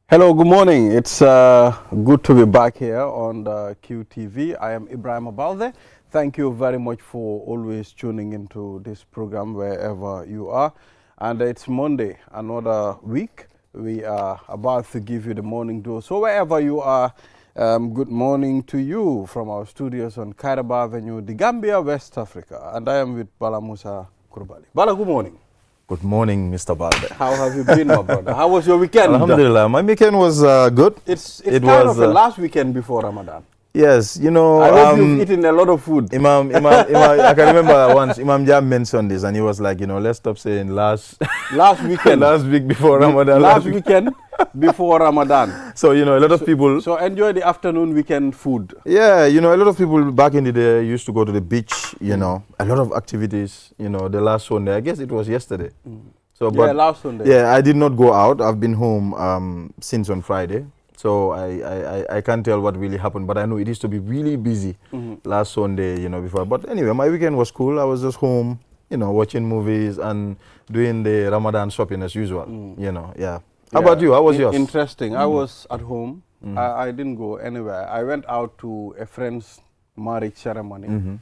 Hello, good morning. It's good to be back here on the QTV. I am Ibrahim Abalde. Thank you very much for always tuning into this program wherever you are. And it's Monday, another week. We are about to give you the morning dose. So wherever you are, good morning to you from our studios on Kairaba Avenue, The Gambia, West Africa. And I am with Bala Musa Kurbali. Bala, good morning. Good morning, Mr. Balde. How have you been, my brother? How was your weekend? Alhamdulillah, my weekend was good. It kind of the last weekend before Ramadan. Yes, you know. I hope you've eaten a lot of food. Imam, I can remember once Imam Jam mentioned this and he was like, let's stop saying last weekend. last week before Ramadan. Last weekend before Ramadan. So, a lot of people. So enjoy the afternoon weekend food. Yeah, a lot of people back in the day used to go to the beach, a lot of activities, the last Sunday. I guess it was yesterday. So, but last Sunday. Yeah, I did not go out. I've been home since on Friday. So I can't tell what really happened, but I know it used to be really busy last Sunday, before. But anyway, my weekend was cool. I was just home, watching movies and doing the Ramadan shopping as usual, yeah. How about you? How was yours? Interesting. I was at home. I didn't go anywhere. I went out to a friend's marriage ceremony.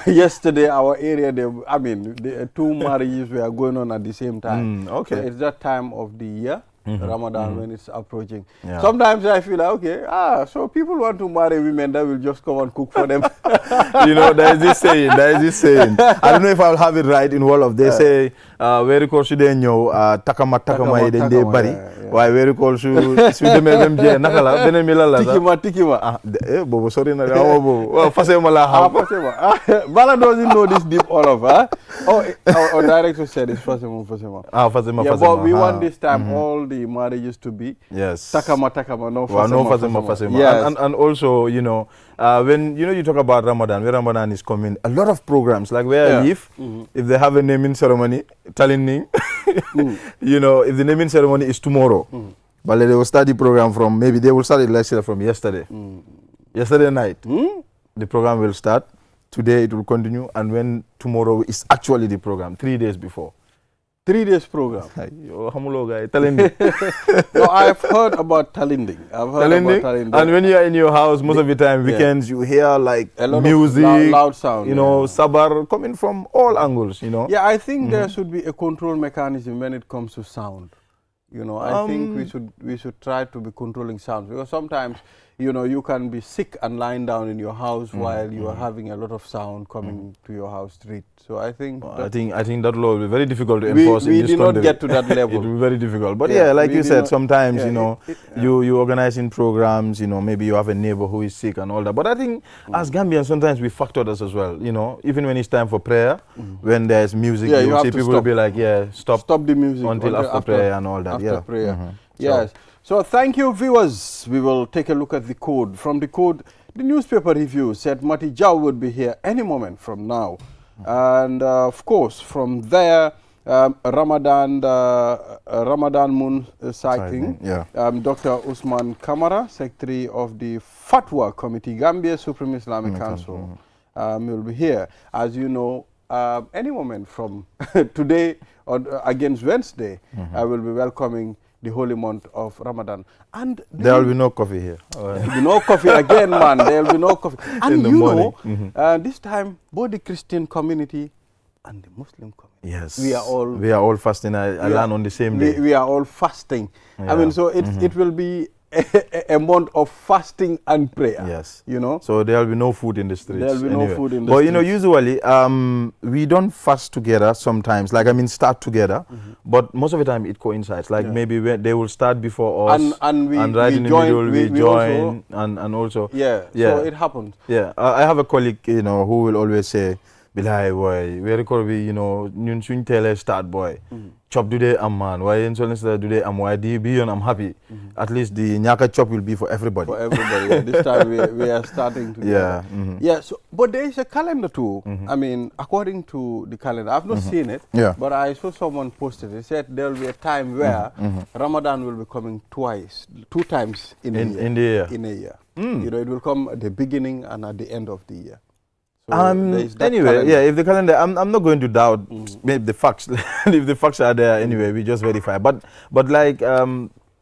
Yesterday our area, the two marriages were going on at the same time. Okay. So it's that time of the year. Ramadan when it's approaching. Yeah. Sometimes I feel like, okay, so people want to marry women that will just come and cook for them. There is this saying. I don't know if I'll have it right in all of. They say, very close to the takama iden de bari. Why very close to MJ nakala benen milala. Tikima. Bobo sorry na bobo. Fasema la ha. Bala doesn't know this deep all of her. Our director said it's Fasema. Fasema. Yeah, but we want this time all the marriages to be takama no fasema. Yes. And also when you talk about Ramadan, when Ramadan is coming, a lot of programs like where I live, if they have a naming ceremony, telling me if the naming ceremony is tomorrow, but they will start the program from they will start it let's say from yesterday night. The program will start today, it will continue, and when tomorrow is actually the program 3 days before. 3 days program. Talending. No, I've heard about talending. And when you are in your house, most of the time, weekends, you hear like a lot music, of loud sound. sabar coming from all angles, Yeah, I think there should be a control mechanism when it comes to sound. I think we should try to be controlling sounds, because sometimes you can be sick and lying down in your house while you are having a lot of sound coming to your house street. So I think I think that law will be very difficult to enforce in this country. We did not get to that level. It will be very difficult. But like you said, sometimes you organizing programs. Maybe you have a neighbor who is sick and all that. But I think as Gambians, sometimes we factor this as well. Even when it's time for prayer, when there's music, you see people will be like, stop the music until after prayer and all that. After prayer. Yes. So thank you, viewers. We will take a look at the code. From the code, the newspaper review said Mati Jau would be here any moment from now. And of course, from there, Ramadan Moon sighting. Dr. Usman Kamara, Secretary of the Fatwa Committee, Gambia Supreme Islamic Council, will be here. As you know, any moment from today or against Wednesday, I will be welcoming the holy month of Ramadan. And there will be no coffee here. There will be no coffee again, man. There will be no coffee. And this time, both the Christian community and the Muslim community, we are all fasting. I learn on the same day. We are all fasting. Yeah. So it will be a month of fasting and prayer. Yes. So there will be no food in the streets. There will be no food in the streets. But usually we don't fast together sometimes. Start together. But most of the time it coincides. Maybe they will start before us. And right in the middle we join. And also. Yeah. So it happens. Yeah. I have a colleague, who will always say, Bilai boy, we record ñun suñ télé start boy. Chop do they am man. Why insurance do they am why I'm happy. At least the nyaka chop will be for everybody. For everybody. This time we are starting to Yeah. So but there is a calendar too. According to the calendar, I've not seen it. Yeah. But I saw someone posted it. Said there will be a time where Ramadan will be coming two times in a year. In a year. It will come at the beginning and at the end of the year. So anyway, if the calendar, I'm not going to doubt maybe the facts. If the facts are there, anyway, we just verify. But like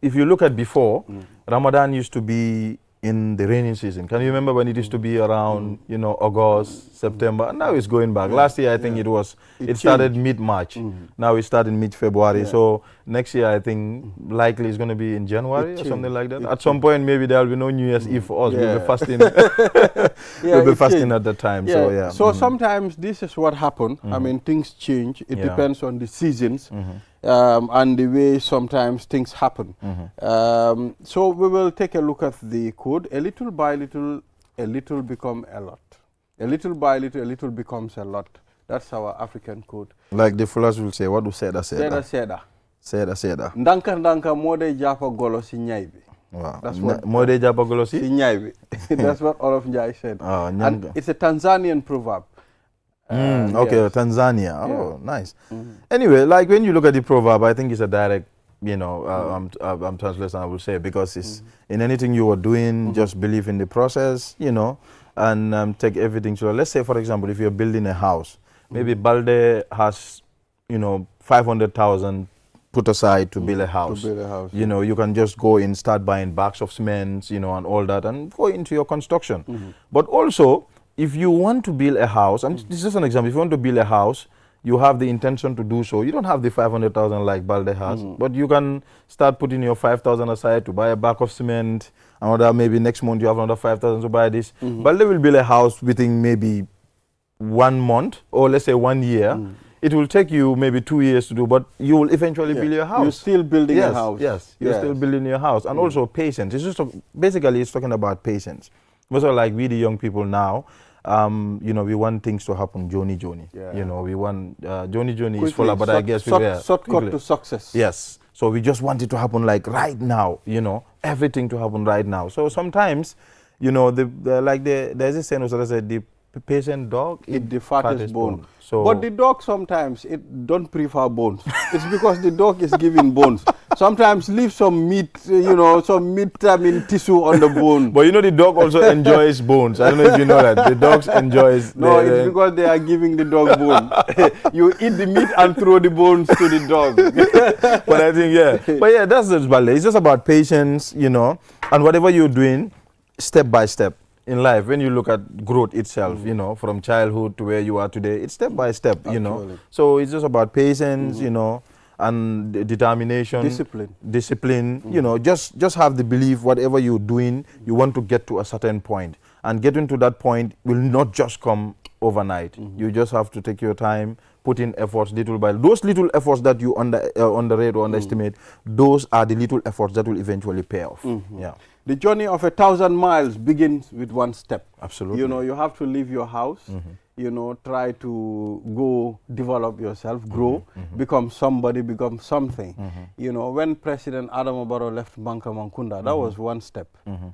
if you look at before, Ramadan used to be in the rainy season. Can you remember when it used to be around, you know, August, September? And now it's going back. Last year, I think it started mid-March. Now it started mid-February. So next year, I think likely it's going to be in January or something like that. At some point, maybe there will be no New Year's Eve for us. We'll be fasting. We'll be fasting at the time. So yeah. So sometimes this is what happens. I mean, things change. It depends on the seasons. And the way sometimes things happen. So we will take a look at the code. A little by little, a little become a lot. A little by little, a little becomes a lot. That's our African code. Like the Fullers will say, what do seda? Seda. Ndanka ndanka mode japa golo si nyaibi. Wow. That's what mode japa golo si nyaibi. That's what Olof Njai said. And it's a Tanzanian proverb. Okay, yes. Tanzania. Oh, nice. Anyway, like when you look at the proverb, I think it's a direct, you know, I'm translating, I will say, because it's in anything you are doing, just believe in the process, you know, and take everything. So let's say, for example, if you're building a house, maybe Balde has, you know, 500,000 put aside to build a house. You know, you can just go in, start buying bags of cement, you know, and all that, and go into your construction. But also, if you want to build a house, and this is just an example, if you want to build a house, you have the intention to do so. You don't have the 500,000 like Balde has, but you can start putting your 5,000 aside to buy a bag of cement. Another, maybe next month you have another 5,000 to buy this. Balde will build a house within maybe 1 month, or let's say 1 year. It will take you maybe 2 years to do, but you will eventually build your house. You're still building a house. Yes, you're still building your house. And also patience. It's just basically it's talking about patience. Also, like we the young people now, you know, we want things to happen, Joni. You know, we want, Joni is full, but I guess we were. Shortcut to success. Yes. So we just want it to happen like right now, you know, everything to happen right now. So sometimes, you know, there's a saying that said, the patient dog eat the fattest bone. So but the dog sometimes, it don't prefer bones. It's because the dog is giving bones. Sometimes leave some meat, you know, some meat tissue on the bone. But you know the dog also enjoys bones. I don't know if you know that. The dogs enjoys. No, it's because they are giving the dog bone. You eat the meat and throw the bones to the dog. But I think, But yeah, that's just ballet. It's just about patience, you know, and whatever you're doing, step by step. In life, when you look at growth itself, you know, from childhood to where you are today, it's step by step, you know. So it's just about patience, you know, and determination. Discipline, you know, just have the belief whatever you're doing, you want to get to a certain point. And getting to that point will not just come overnight. You just have to take your time, put in efforts little by little. Those little efforts that you underrate or underestimate, those are the little efforts that will eventually pay off. Yeah. The journey of 1,000 miles begins with one step. Absolutely. You know, you have to leave your house, you know, try to go develop yourself, grow, become somebody, become something. You know, when President Adama Barrow left Banka Mankunda, that was one step.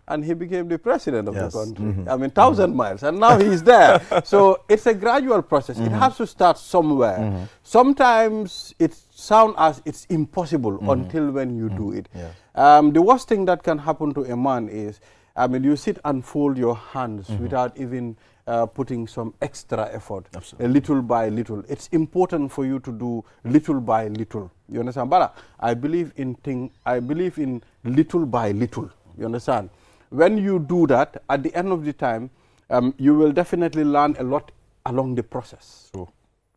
And he became the president of the country. I mean, 1,000 miles, and now he's there. So it's a gradual process. It has to start somewhere. Sometimes it sounds as it's impossible until when you do it. The worst thing that can happen to a man is, I mean, you sit and fold your hands without even putting some extra effort, little by little. It's important for you to do little by little. You understand? But I believe in little by little. You understand? When you do that, at the end of the time, you will definitely learn a lot along the process.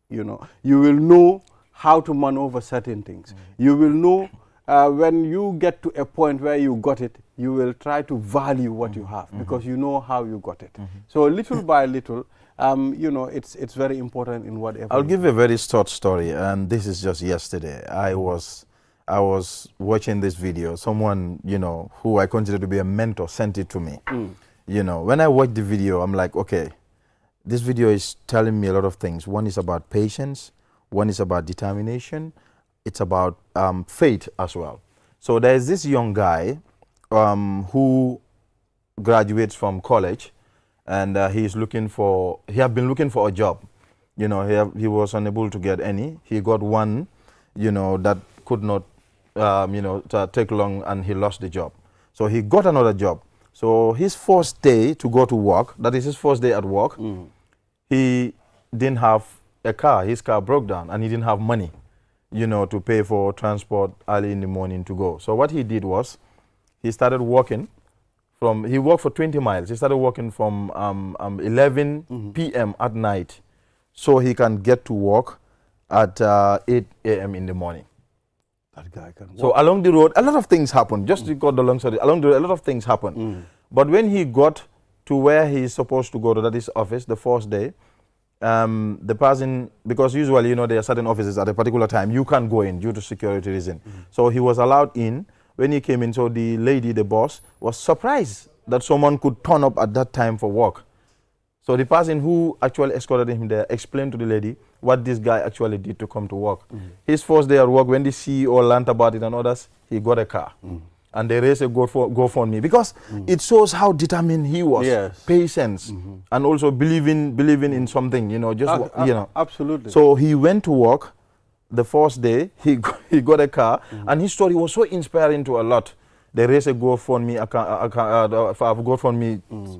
You know, you will know how to maneuver certain things. You will know when you get to a point where you got it, you will try to value what you have because you know how you got it. So little by little, you know, it's very important in whatever. I'll give a very short story, and this is just yesterday. I was watching this video. Someone, you know, who I consider to be a mentor sent it to me. You know, when I watched the video, I'm like, okay, this video is telling me a lot of things. One is about patience. One is about determination. It's about faith as well. So there's this young guy who graduates from college, and he had been looking for a job. You know, he was unable to get any. He got one, you know, that could not, you know, take long, and he lost the job. So he got another job. So his first day to go to work, that is his first day at work, he didn't have a car. His car broke down, and he didn't have money. you know, to pay for transport early in the morning to go. So what he did was, he started walking he walked for 20 miles. He started walking from 11 p.m. at night, so he can get to work at 8 a.m. in the morning. That guy can walk. So along the road, a lot of things happened. Just to cut the long story, along the road, a lot of things happened. But when he got to where he is supposed to go to, that is office, the first day, the person, because usually, you know, there are certain offices at a particular time, you can't go in due to security reason. So he was allowed in. When he came in, so the lady, the boss, was surprised that someone could turn up at that time for work. So the person who actually escorted him there explained to the lady what this guy actually did to come to work. His first day at work, when the CEO learned about it and others, he got a car. And they raised a GoFundMe because it shows how determined he was. Yes. Patience, and also believing in something, you know, just, you know. Absolutely. So he went to work. The first day, he got a car, and his story was so inspiring to a lot. They raised a GoFundMe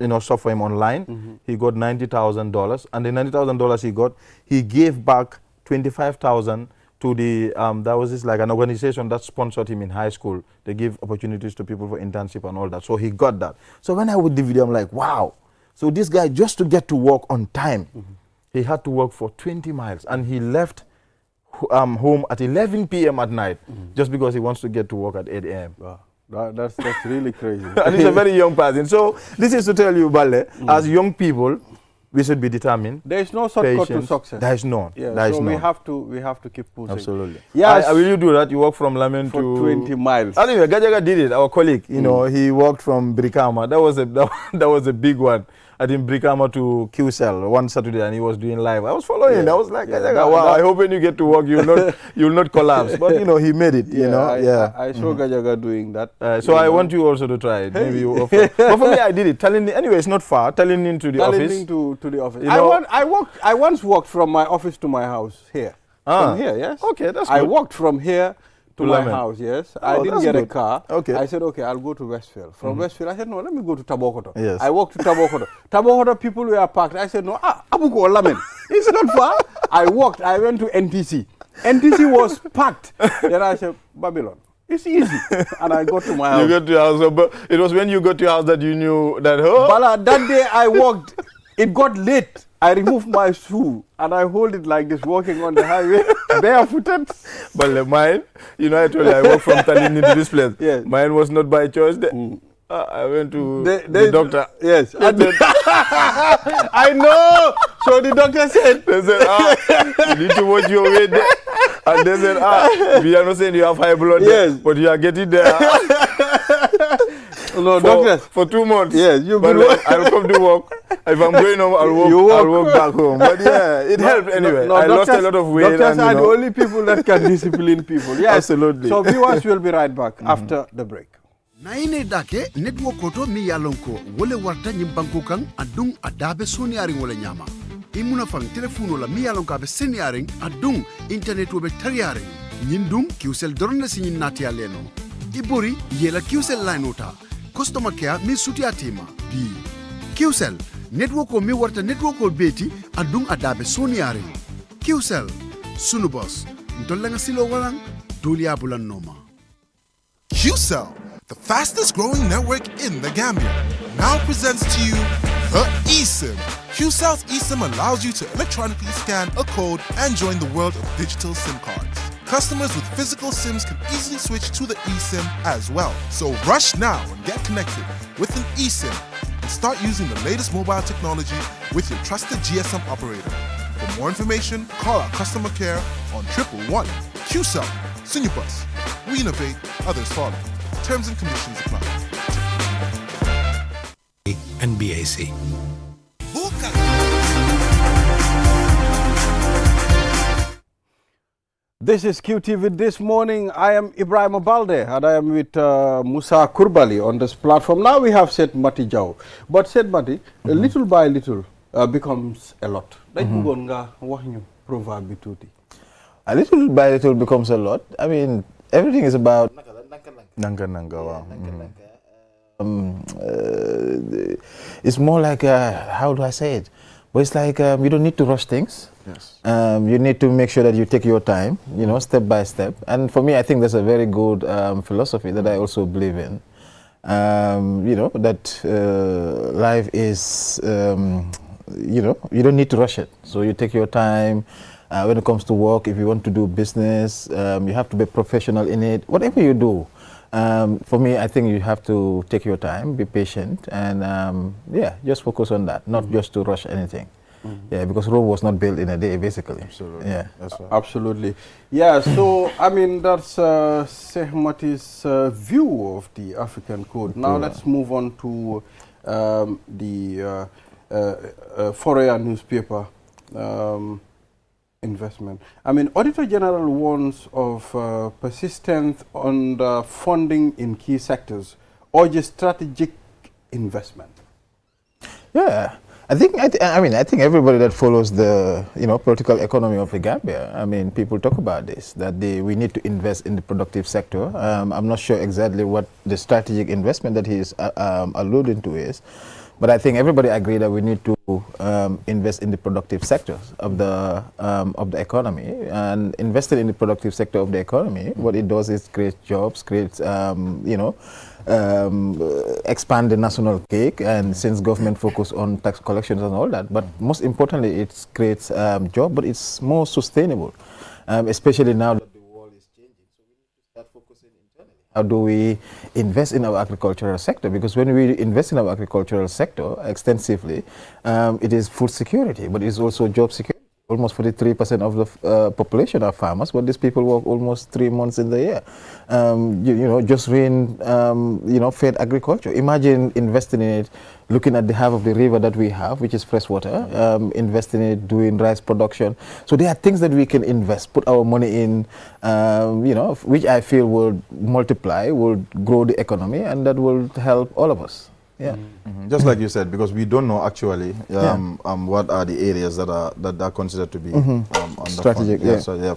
you know, stuff for him online. He got $90,000, and the $90,000 he gave back $25,000 to the that was this like an organization that sponsored him in high school. They give opportunities to people for internship and all that. So he got that. So when I would the video, I'm like, wow. So this guy, just to get to work on time, he had to work for 20 miles, and he left home at 11 p.m. at night just because he wants to get to work at 8 a.m. Wow. That's really crazy. And he's a very young person. So this is to tell you, Bale, as young people, we should be determined. There is no shortcut to success. There is none. Yeah, there is so none. we have to keep pushing. Absolutely. Yes. Will you do that? You walk from Lamin for to 20 miles. Anyway, Gajaga did it. Our colleague, you know, he walked from Brikama. That was a big one. I think Brikama to QCell one Saturday, and he was doing live. I was following. I was like, wow, I hope when you get to work, you'll not collapse. But you know, he made it. You know, I saw Gajaga doing that. So I want you also to try it. Maybe you offer. But for me, I did it. Anyway, it's not far. Telling into the office. To the office. You know, I once walked from my office to my house here. From here, yes. Okay, that's good. I walked from here to my house, yes. I didn't get a car. Okay. I said, okay, I'll go to Westfield. From Westfield, I said, no, let me go to Tabokoto. Yes. I walked to Tabokoto. Tabokoto, people were parked. I said, no, Abuko Lamin. It's not far. I walked. I went to NTC. NTC was packed. Then I said, Babylon. It's easy. And I got to my house. You got to your house. But it was when you got to your house that you knew that, Bala, that day I walked. It got late. I removed my shoe and I hold it like this, walking on the highway, barefooted. But mine, you know, I told you I walked from Tallinn into this place. Yes. Mine was not by choice. I went to the doctor. Yes. I know. So the doctor said, they said, you need to watch your weight. And they said, we are not saying you have high blood, yes, but you are getting there. No, doctor. For 2 months. Yes, I'll come to work. If I'm going home, I'll walk back home. But yeah, it helped anyway. I lost a lot of weight. Doctors are the only people that can discipline people. Yes, absolutely. So viewers will be right back after the break. Naine dake network koto mi yalonko wole warta nyimbanko kan adung adabe soniaring wole nyama. Imuna fang telefono la mi yalonko abe seniaring adung internet wobe tariaring. Nyindung QCell dorna sinyin nati aleno. Ibori yela QCell line ota. Customer care mi suti atima. B. QCell network o mi warta network o beti adung adabe soniaring. QCell sunu boss. Ndolanga silo walang dolia bulan noma. QCell, the fastest growing network in the Gambia, now presents to you the eSIM. QCell's eSIM allows you to electronically scan a code and join the world of digital SIM cards. Customers with physical SIMs can easily switch to the eSIM as well. So rush now and get connected with an eSIM and start using the latest mobile technology with your trusted GSM operator. For more information, call our customer care on 111. QCell, Sinubus. We innovate, others follow. Terms and conditions apply. And BAC. This is QTV This Morning. I am Ibrahim Abalde and I am with Musa Kurbali on this platform. Now we have Seth Mati Jau. But Seth Mati, little by little becomes a lot. A little by little becomes a lot. I mean, everything is about it's more like how do I say it? But it's like you don't need to rush things. Yes. You need to make sure that you take your time, you know, step by step. And for me, I think that's a very good philosophy that I also believe in. You know, that life is, you know, you don't need to rush it. So you take your time. When it comes to work, if you want to do business, you have to be professional in it. Whatever you do, for me, I think you have to take your time, be patient, and yeah, just focus on that, not just to rush anything. Yeah, because Rome was not built in a day, basically. Absolutely. Yeah, that's right. Absolutely. Yeah. So I mean, that's Sheikh Mati's view of the African Code. Now let's move on to the Foroyaa newspaper. Investment. I mean, Auditor General warns of persistent underfunding in key sectors, urges strategic investment. Yeah, I think everybody that follows the political economy of the Gambia, I mean, people talk about this, that we need to invest in the productive sector. I'm not sure exactly what the strategic investment that he is alluding to is. But I think everybody agree that we need to invest in the productive sectors of the economy. And investing in the productive sector of the economy, what it does is create jobs, creates expand the national cake. And since government focus on tax collections and all that, but most importantly, it creates job, but it's more sustainable, especially now that the world is changing. So we need to start focusing internally. How do we invest in our agricultural sector? Because when we invest in our agricultural sector extensively, it is food security, but it's also job security. Almost 43% of the population are farmers, but these people work almost 3 months in the year. Just rain, fed agriculture. Imagine investing in it, looking at the half of the river that we have, which is fresh water, investing in it, doing rice production. So there are things that we can invest, put our money in, which I feel will multiply, will grow the economy, and that will help all of us. Yeah. Just like you said, because we don't know actually what are the areas that are considered to be strategic,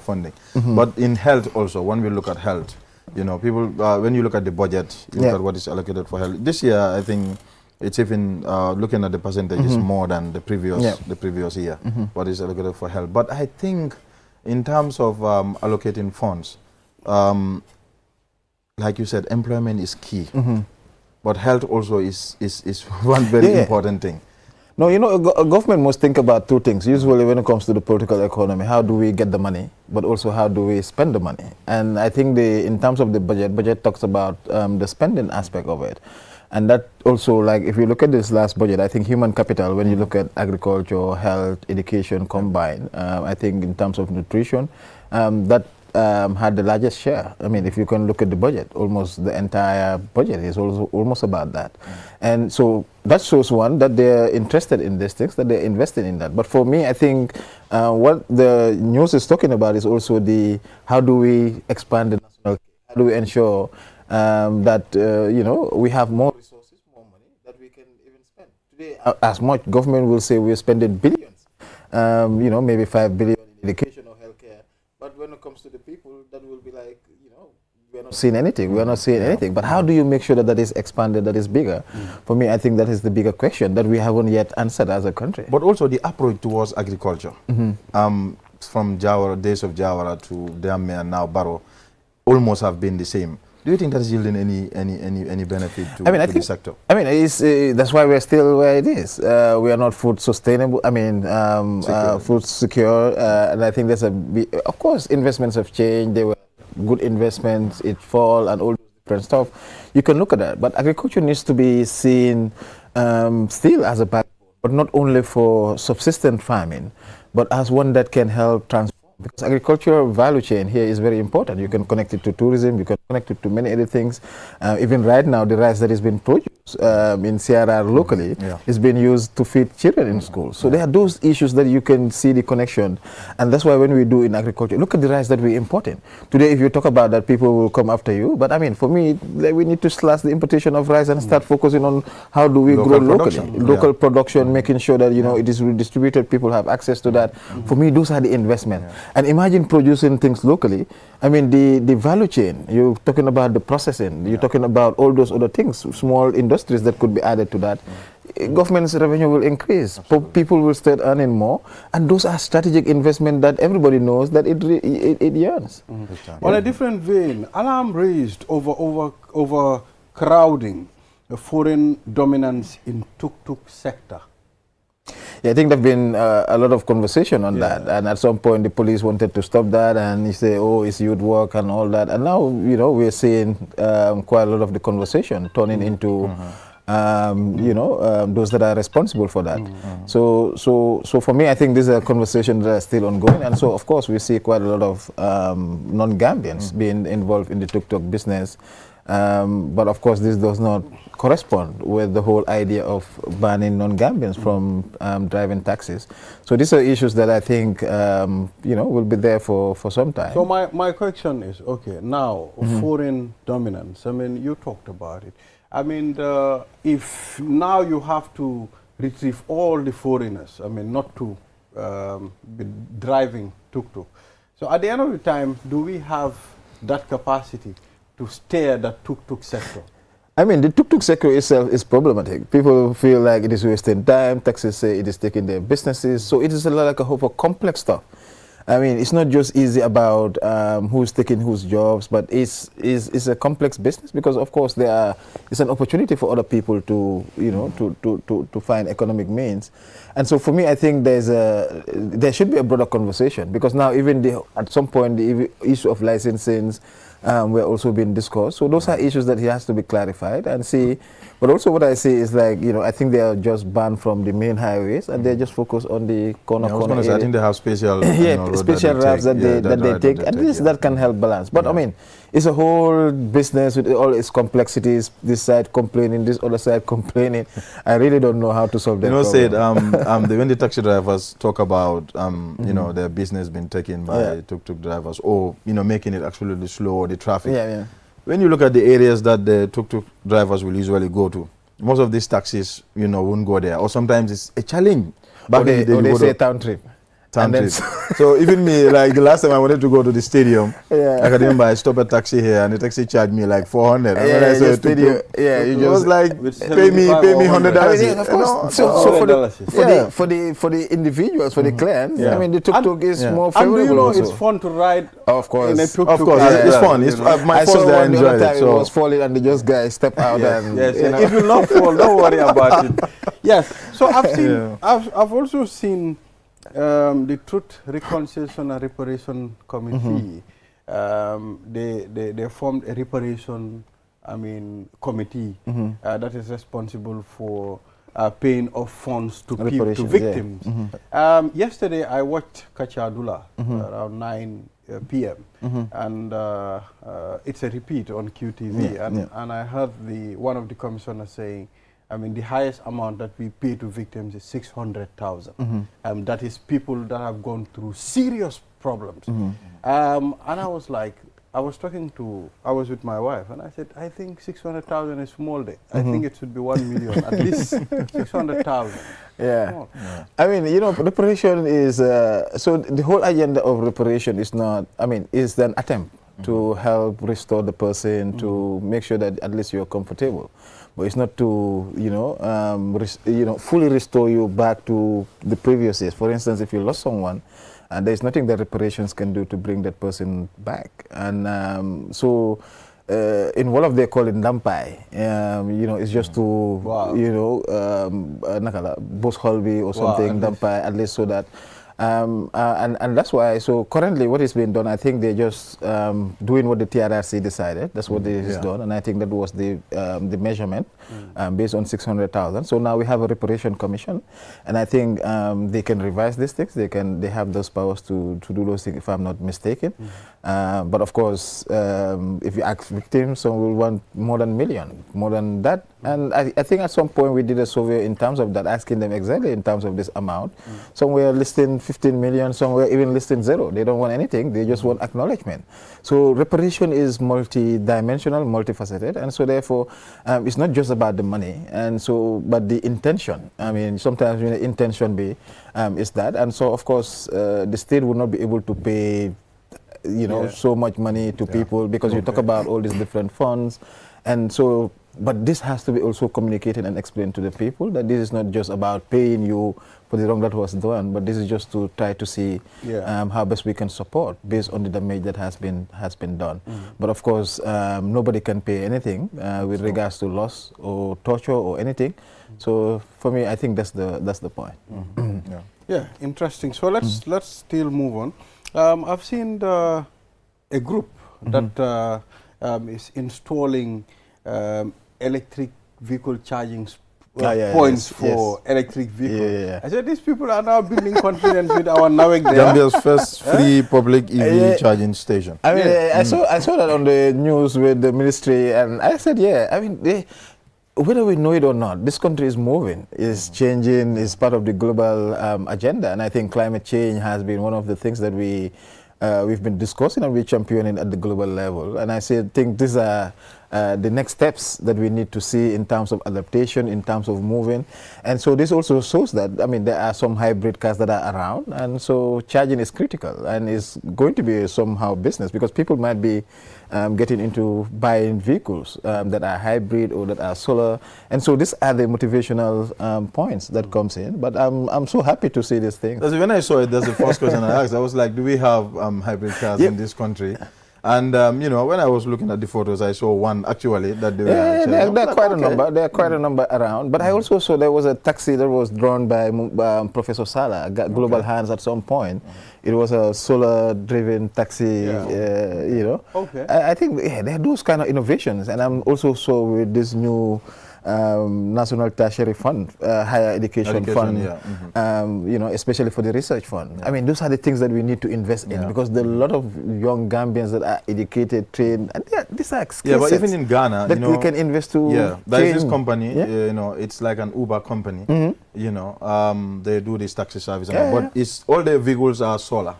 funding. But in health also, when we look at health, people when you look at the budget, you look at what is allocated for health. This year, I think it's even looking at the percentage is more than the previous year. What is allocated for health? But I think in terms of allocating funds, like you said, employment is key. But health also is one very important thing. No, a government must think about two things. Usually when it comes to the political economy, how do we get the money, but also how do we spend the money? And I think in terms of the budget talks about the spending aspect of it. And that also, like, if you look at this last budget, I think human capital, when you look at agriculture, health, education combined, I think in terms of nutrition, that had the largest share. I mean, if you can look at the budget, almost the entire budget is also almost about that. And so that shows, one, that they're interested in these things, that they're invested in that. But for me, I think what the news is talking about is also how do we expand the national, how do we ensure that, we have more resources, more money that we can even spend. Today, as much government will say we're spending billions, maybe 5 billion in education or healthcare. But when it comes to the people, that will be like, we're not seeing anything. We're not seeing anything. But how do you make sure that is expanded, that is bigger? For me, I think that is the bigger question that we haven't yet answered as a country. But also the approach towards agriculture, from days of Jawara to Dame and now Barrow, almost have been the same. Do you think that is yielding any benefit to the sector? I mean, that's why we're still where it is. We are not food sustainable. I mean, food secure. And I think of course, investments have changed. They were good investments. It fall and all different stuff. You can look at that. But agriculture needs to be seen still as a backbone, but not only for subsistence farming, but as one that can help transform. Because agricultural value chain here is very important. You can connect it to tourism, you can connect it to many other things. Even right now, the rice that is being produced in CRR locally is being used to feed children in school. So there are those issues that you can see the connection. And that's why when we do in agriculture, look at the rice that we import in. Today, if you talk about that, people will come after you. But I mean, for me, we need to slash the importation of rice and start focusing on how do we grow locally. Local production, making sure that, it is redistributed, people have access to that. For me, those are the investments. And imagine producing things locally. I mean, the value chain, you're talking about the processing, you're talking about all those other things, small industries that could be added to that. Government's revenue will increase, people will start earning more, and those are strategic investment that everybody knows that it yearns. On a different vein, alarm raised over crowding, the foreign dominance in tuk-tuk sector. Yeah, I think there've been a lot of conversation on that, and at some point the police wanted to stop that, and you say, oh, it's youth work and all that, and now we're seeing quite a lot of the conversation turning into those that are responsible for that. So for me, I think these are conversations that are still ongoing, and so of course we see quite a lot of non-Gambians being involved in the tuk-tuk business. But of course, this does not correspond with the whole idea of banning non-Gambians from driving taxis. So these are issues that I think will be there for some time. So my question is, okay, now foreign dominance. I mean, you talked about it. I mean, if now you have to retrieve all the foreigners, I mean, not to be driving tuk-tuk. So at the end of the time, do we have that capacity to steer the tuk-tuk sector? I mean, the tuk-tuk sector itself is problematic. People feel like it is wasting time. Taxis say it is taking their businesses. So it is a lot like a whole of complex stuff. I mean, it's not just easy about who's taking whose jobs, but it's a complex business because, of course, it's an opportunity for other people to, to find economic means. And so for me, I think there should be a broader conversation because now even at some point the issue of licensing were also being discussed. So those are issues that he has to be clarified and see. But also what I see is like, I think they are just banned from the main highways and they're just focused on the corner area. I think they have special special routes that they take. At least that can help balance. But I mean, it's a whole business with all its complexities. This side complaining, this other side complaining. I really don't know how to solve that problem. When the taxi drivers talk about their business being taken by tuk-tuk drivers or making it absolutely slow or the traffic. When you look at the areas that the tuk-tuk drivers will usually go to, most of these taxis, won't go there. Or sometimes it's a challenge. Or they say town trip. So even me, like the last time I wanted to go to the stadium, I can remember I stopped a taxi here and the taxi charged me like 400. And when I saw it was like pay me $100. For the individuals, for the clients, I mean the tuk-tuk is more favorable. And it's fun to ride. Of course, in a tuk-tuk. Of course, it's fun. It's my first day I enjoyed it. It was falling and the just guy step out and it will not fall. Don't worry about it. Yes. So I've seen. I've also seen. The Truth, Reconciliation and Reparation Committee, they formed a reparation, committee that is responsible for paying of funds to victims. Yesterday, I watched Kachadula around 9 p.m. And it's a repeat on QTV, and I heard one of the commissioners saying, the highest amount that we pay to victims is 600,000. That is people that have gone through serious problems. And I was like, I was with my wife, and I said, I think 600,000 is small day. I think it should be 1 million, at least 600,000. I mean, reparation is, so the whole agenda of reparation is not, is an attempt to help restore the person, to make sure that at least you're comfortable. But it's not to, fully restore you back to the previous years. For instance, if you lost someone, there's nothing that reparations can do to bring that person back. And in Wolof they call it ndampai. It's just to, boss holby or something, ndampai, at least so that. And that's why, so currently what is being done, I think they're just doing what the TRRC decided. That's what is done, and I think that was the measurement based on 600,000. So now we have a reparation commission, and I think they can revise these things. They have those powers to do those things, if I'm not mistaken. But of course, if you ask victims, some will want more than 1 million, more than that. And I think at some point we did a survey in terms of that, asking them exactly in terms of this amount. Some were listing 15 million, some were even listing zero. They don't want anything, they just want acknowledgement. So reparation is multi-dimensional, multifaceted, and so therefore it's not just about the money, and so but the intention. I mean, sometimes the intention is that, and so of course the state would not be able to pay so much money to people because you talk about all these different funds, and so but this has to be also communicated and explained to the people that this is not just about paying you for the wrong that was done, but this is just to try to see how best we can support based on the damage that has been done. But of course, nobody can pay anything with regards to loss or torture or anything. So for me, I think that's the point. Yeah, interesting. So let's still move on. I've seen a group that is installing electric vehicle charging points for electric vehicles. I said, these people are now building confidence with our NAWEC there. Gambia's first free public EV charging station. I mean, I saw that on the news with the ministry, and I said, I mean, whether we know it or not, this country is moving, is changing, is part of the global agenda, and I think climate change has been one of the things that we've been discussing and we're championing at the global level. And I think these are the next steps that we need to see in terms of adaptation, in terms of moving. And so this also shows that, I mean, there are some hybrid cars that are around, and so charging is critical and is going to be somehow business, because people might be getting into buying vehicles that are hybrid or that are solar. And so these are the motivational points that comes in. But I'm so happy to see these things. When I saw it, that's the first question I asked. I was like, do we have hybrid cars in this country? And when I was looking at the photos, I saw one actually that they were. There are quite a number. There are quite a number around. But I also saw there was a taxi that was drawn by Professor Sala, Global Hands, at some point. It was a solar-driven taxi. I think there are those kind of innovations, and I'm also saw with this new National Tertiary Fund, Higher Education Fund, especially for the research fund. I mean, those are the things that we need to invest in, because there are a lot of young Gambians that are educated, trained, and these are skill but even in Ghana, that we can invest to. There is this company, it's like an Uber company. They do this taxi service, but it's all their vehicles are solar.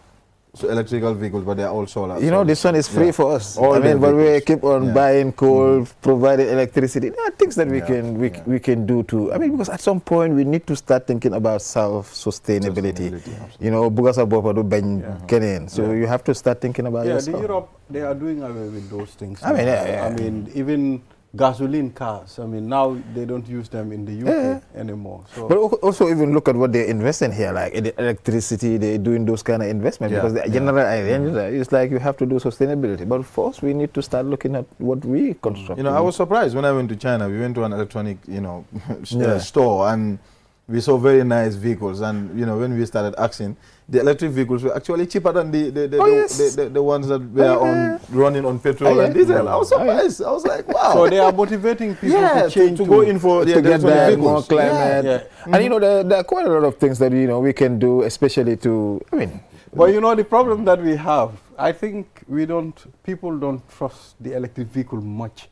So electrical vehicles, but they're all solar. This one is free for us. But we keep on buying coal, providing electricity. There are things that we can do too. I mean, because at some point we need to start thinking about self-sustainability. Bugasa Bopa do ben Kenyan. So you have to start thinking about yourself. In Europe, they are doing away with those things. I mean, even gasoline cars. I mean, now they don't use them in the UK anymore. So. But also even look at what they're investing here, like in the electricity, they're doing those kind of investments, because the general idea is like you have to do sustainability. But for us, we need to start looking at what we construct. I was surprised when I went to China. We went to an electronic, store, and we saw very nice vehicles. And when we started asking, the electric vehicles were actually cheaper than the ones that were running on petrol and diesel. I was surprised. I was like, wow. So they are motivating people to change, to go in for to get that vehicles. more climate. And there are quite a lot of things that we can do, especially to. I mean, but the problem that we have, I think people don't trust the electric vehicle much.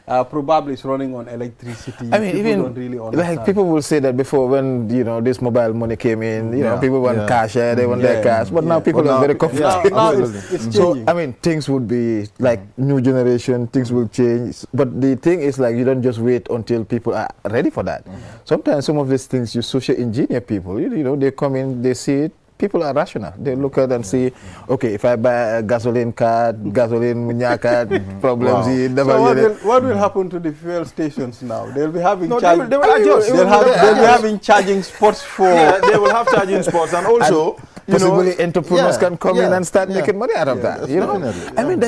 Probably it's running on electricity. I mean, people don't really understand. Like people will say that before, when this mobile money came in, people want cash, they want their cash. But now people are very comfortable. Now it's changing. So I mean, things would be like new generation. Things will change. But the thing is, like, you don't just wait until people are ready for that. Sometimes some of these things you social engineer people. They come in, they see it. People are rational. They look at and see, okay, if I buy a gasoline card, gasoline munyaka, problems. So what will happen to the fuel stations now? They'll be having they will adjust. They'll be having charging spots for. They will have charging spots, and also possibly entrepreneurs can come in and start making money out of that. I mean,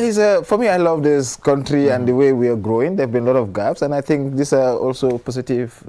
for me, I love this country and the way we are growing. There have been a lot of gaps, and I think these are also positive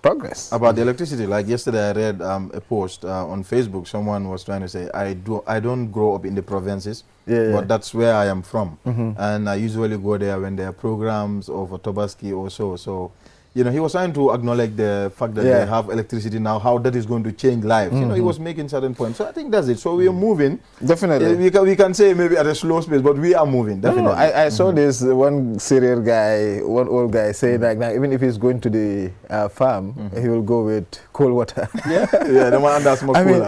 progress. About the electricity, like yesterday I read a post on Facebook. Someone was trying to say, I don't grow up in the provinces, but that's where I am from. And I usually go there when there are programs or for Tobaski or so. So, you know, he was trying to acknowledge the fact that they have electricity now, how that is going to change lives. You know, he was making certain points. So I think that's it. So we are moving. Definitely. We can say maybe at a slow pace, but we are moving. Definitely. No, I saw this one serial guy, one old guy saying like, now, even if he's going to the farm, he will go with cold water. Yeah, the one under smoke. I mean,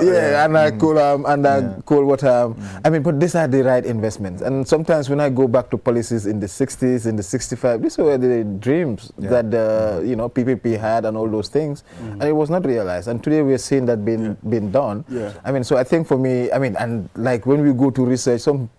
cold water. I mean, but these are the right investments. And sometimes when I go back to policies in the 60s, in the 65, these were the dreams that you know, PPP had and all those things, and it was not realized. And today we are seeing that being done. Yeah. I mean, so I think for me, I mean, and like when we go to research, some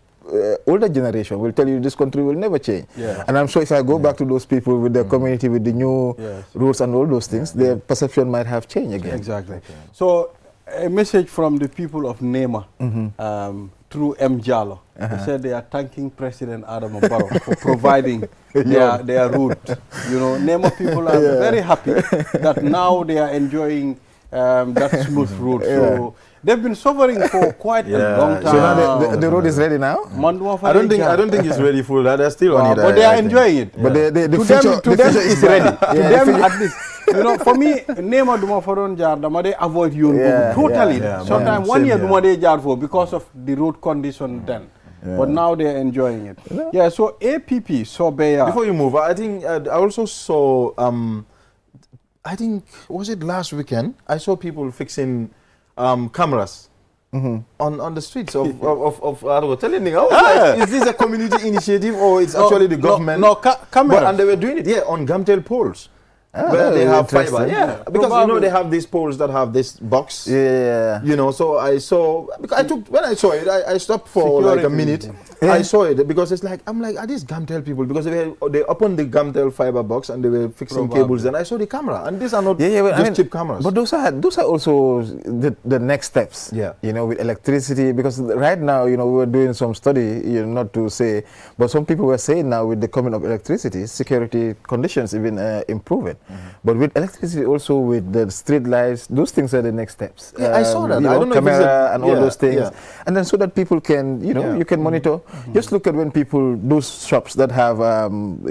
older generation will tell you this country will never change. Yeah. And I'm sure if I go back to those people with the community, with the new rules and all those things, their perception might have changed again. Exactly. So a message from the people of Nema through M. Jallo. They said they are thanking President Adam Barrow for providing their route. You know, Nema people are very happy that now they are enjoying that smooth route. So they've been suffering for quite a long time. So now the road is ready now? I don't think it's ready full. They're still on it. But they are enjoying it. But to them it's ready. To them at least. You know, for me, Nema duma faron jar dama dey avoid yoon totally. Sometimes 1 year duma dey jar for because of the road condition then. But now they are enjoying it. Yeah, so APP Sobeya. Before you move, I think I also saw I think was it last weekend? I saw people fixing cameras on the streets of Arawa. Telling me, like, is this a community initiative or it's actually the government? No, cameras. And they were doing it, on Gamtel poles. Where they have fiber, because you know they have these poles that have this box. You know, so I saw, because when I saw it, I stopped for like a minute. I saw it because it's like, I'm like, are these Gamtel people? Because they opened the Gamtel fiber box and they were fixing cables, and I saw the camera, and these are not just cheap cameras. But those are also the next steps. You know, with electricity, because right now, you know, we were doing some study, you know, not to say, but some people were saying now with the coming of electricity, security conditions even improving. But with electricity, also with the street lights, those things are the next steps. I saw that. I don't know, camera and all those things, and then so that people can, you know, you can monitor. Just look at when people, those shops that have,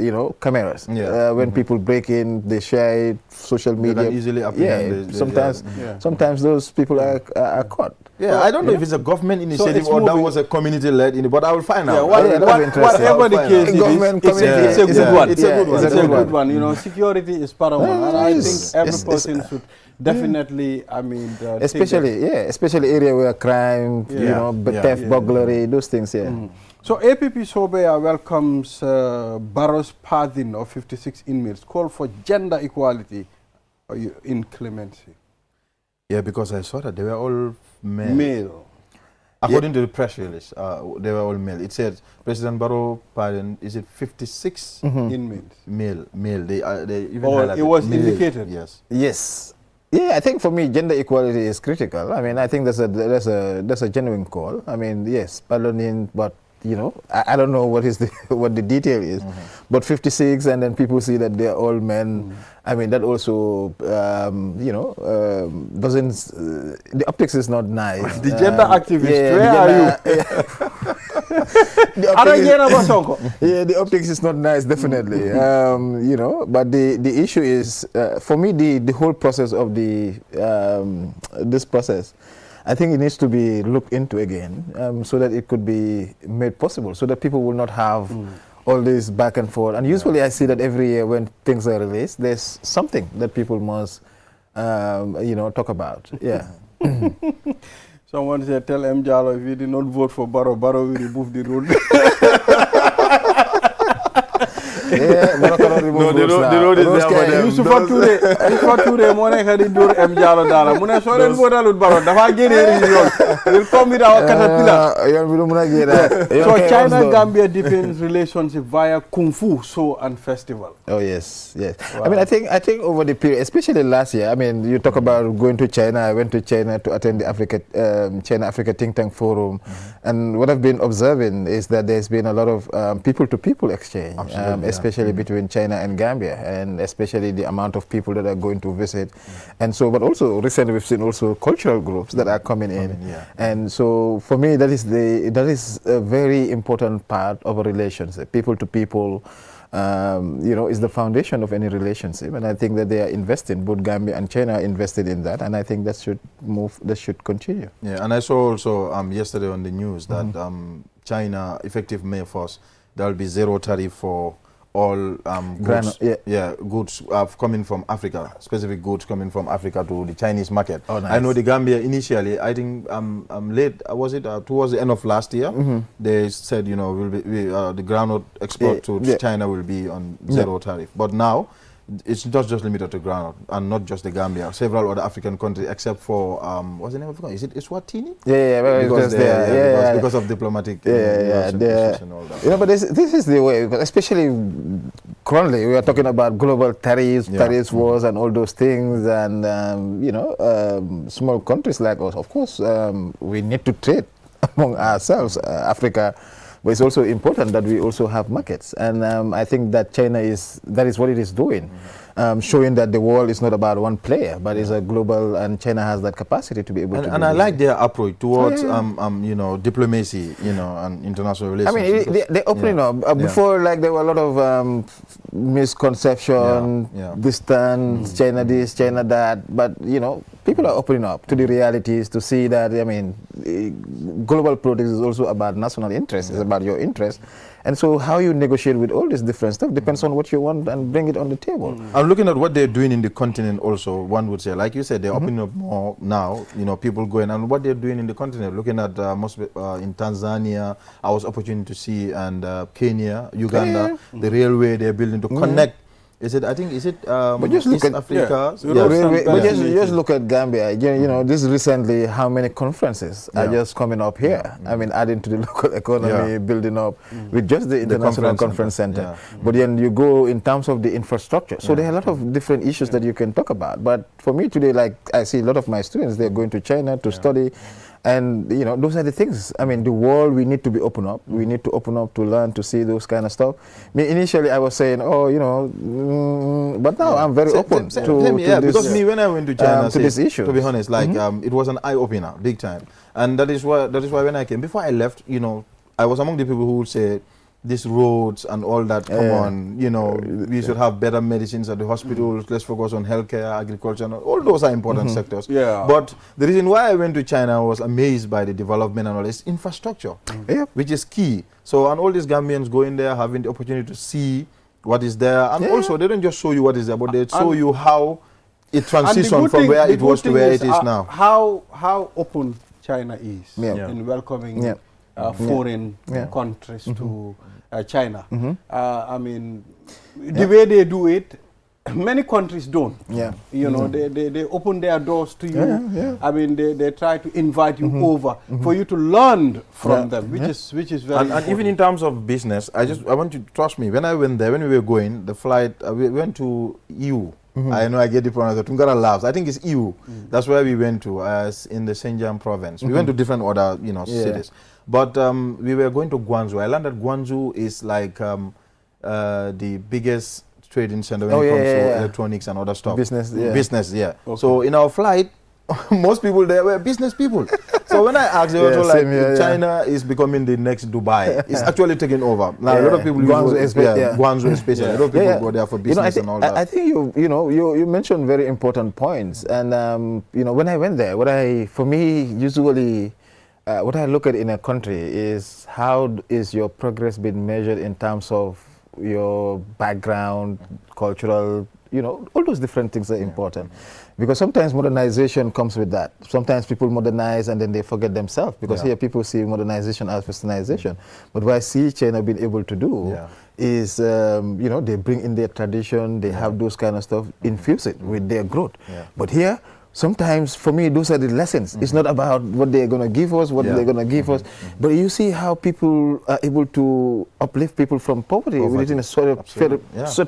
you know, cameras. When people break in, they share it, social media. They can easily apprehend. Sometimes those people are caught. I don't know if it's a government initiative or that was a community-led, but I will find out. Whatever the case, it's a good one. It's a good one. You know, security is paramount, and I think every person should definitely, I mean, especially area where crime, you know, theft, burglary, those things. So APP Sobeya welcomes Barrow's pardon of 56 inmates, call for gender equality in clemency. Yeah, because I saw that they were all male. According to the press release, they were all male. It said President Barrow pardon, is it 56 inmates? Male. They even highlighted. It was male. Indicated. Yes. Yeah, I think for me gender equality is critical. I mean, I think that's a genuine call. I mean, yes, pardoning, but you know, I don't know what is what the detail is, but 56, and then people see that they're all men. I mean, that also, you know, doesn't. The optics is not nice. The gender activist, where are you? The optics is not nice, definitely. You know, but the issue is, for me, the whole process of this process, I think it needs to be looked into again, so that it could be made possible, so that people will not have all this back and forth. And usually I see that every year when things are released, there's something that people must, you know, talk about. Yeah. Someone said, tell M. Jallo, if you did not vote for Barrow, Barrow will remove the road. No, the road is there for them. Yusufa Touré moo nekk di dóor M. Jallo dara mu ne soo leen votalut Barrow dafa génnee yoon. We'll come with our caterpillar. So China-Gambia deepens relationship via Kung Fu show and festival. Oh yes. Wow. I mean, I think over the period, especially last year. I mean, you talk about going to China. I went to China to attend the China-Africa Think Tank Forum, and what I've been observing is that there's been a lot of people-to-people exchange. Especially between China and Gambia, and especially the amount of people that are going to visit. And so, but also recently we've seen also cultural groups that are coming in. And so for me, that is a very important part of a relationship, people to people, is the foundation of any relationship. And I think that they are investing, both Gambia and China are invested in that. And I think that should continue. Yeah, and I saw also yesterday on the news that China, effective May 1st, there will be zero tariff for all goods, goods coming from Africa, specific goods coming from Africa to the Chinese market. Oh, nice. I know the Gambia initially, I think late, was it towards the end of last year, they said, the groundnut export to China will be on zero tariff. But now, it's not just limited to groundnut, and not just the Gambia. Several other African countries, except for what's the name of the country? Is it Eswatini? Because of diplomatic and all that. But this is the way, because especially currently we are talking about global tariffs, wars, and all those things, and small countries like us. Of course, we need to trade among ourselves, Africa. But it's also important that we also have markets, and I think that that is what it is doing, showing that the world is not about one player, but is a global, and China has that capacity to be able to. And I like their approach towards diplomacy, and international relations. I mean, they're opening up. Before, like, there were a lot of misconception, distance, China this, China that, but people are opening up to the realities to see that, global politics is also about national interest, it's about your interest. And so how you negotiate with all this different stuff depends on what you want and bring it on the table. I'm looking at what they're doing in the continent also, one would say. Like you said, they're opening up more now, people going, and what they're doing in the continent, looking at in Tanzania, I was opportunity to see, and Kenya, Uganda, the railway they're building to connect. Is it but just look East at Africa? But just look at Gambia. This recently, how many conferences are just coming up here? I mean, adding to the local economy, building up with just the International Conference Center. But then you go in terms of the infrastructure. So there are a lot of different issues that you can talk about. But for me today, like I see a lot of my students, they're going to China to study. And, those are the things. I mean, the world, we need to be open up. We need to open up to learn, to see those kind of stuff. I mean, initially I was saying, but now I'm very open to this. Because when I went to China, to this issue. To be honest, like, it was an eye-opener, big time. And that is why when I came, before I left, I was among the people who would say, these roads and all that, come on, we should have better medicines at the hospitals, let's focus on healthcare, agriculture, and all those are important sectors. But the reason why I went to China, I was amazed by the development and all this infrastructure, which is key. So, and all these Gambians going there, having the opportunity to see what is there, and also they don't just show you what is there, but they show you how it transitioned from where it was to where it is now. How open China is in welcoming foreign countries to China. I mean, the way they do it, many countries don't. They open their doors to you. I mean, they try to invite you over for you to learn from them, which is very important. And even in terms of business, I want you to trust me. When I went there, when we were going, the flight, we went to EU. I know I get the pronunciation. Tungara Labs. I think it's EU. That's where we went to, in the Xinjiang province. We went to different other, cities. But we were going to Guangzhou. I learned that Guangzhou is like the biggest trading center when it comes to electronics and other stuff. Business, Okay. So in our flight, most people there were business people. So when I asked, they were told like China is becoming the next Dubai. It's actually taking over. Now a lot of people Guangzhou especially. A lot of people go there for business and all that. I think you mentioned very important points. And when I went there, for me usually what I look at in a country is how is your progress being measured in terms of your background, cultural, all those different things are important. Because sometimes modernization comes with that. Sometimes people modernize and then they forget themselves, because here people see modernization as westernization. But what I see China being able to do is, they bring in their tradition, they have those kind of stuff, infuse it with their growth. But here, sometimes, for me, those are the lessons. It's not about what they're going to give us, what they're going to give us. But you see how people are able to uplift people from poverty within a short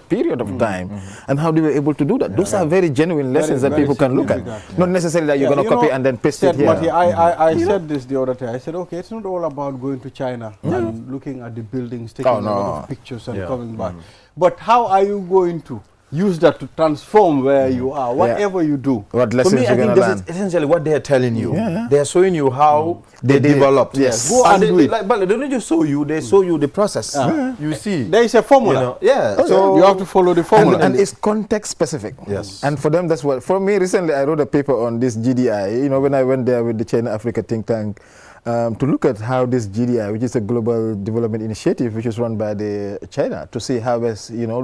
period of time, and how they were able to do that. Those are very genuine lessons that people can look at. Not necessarily that you're going to copy and then paste it here. I said this the other day. I said, okay, it's not all about going to China and looking at the buildings, taking a lot of pictures and coming back. But how are you going to use that to transform where you are, whatever you do. What For lessons me, I you're think gonna this learn? is essentially what they are telling you. Yeah. They are showing you how they did. developed. Yes. Go and do it. But they don't just show you; they show you the process. You see, There is a formula. So You have to follow the formula. And it's context specific. Yes. And for them, that's what. For me, recently, I wrote a paper on this GDI. You know, when I went there with the China Africa think tank to look at how this GDI, which is a global development initiative, which is run by the China, to see how,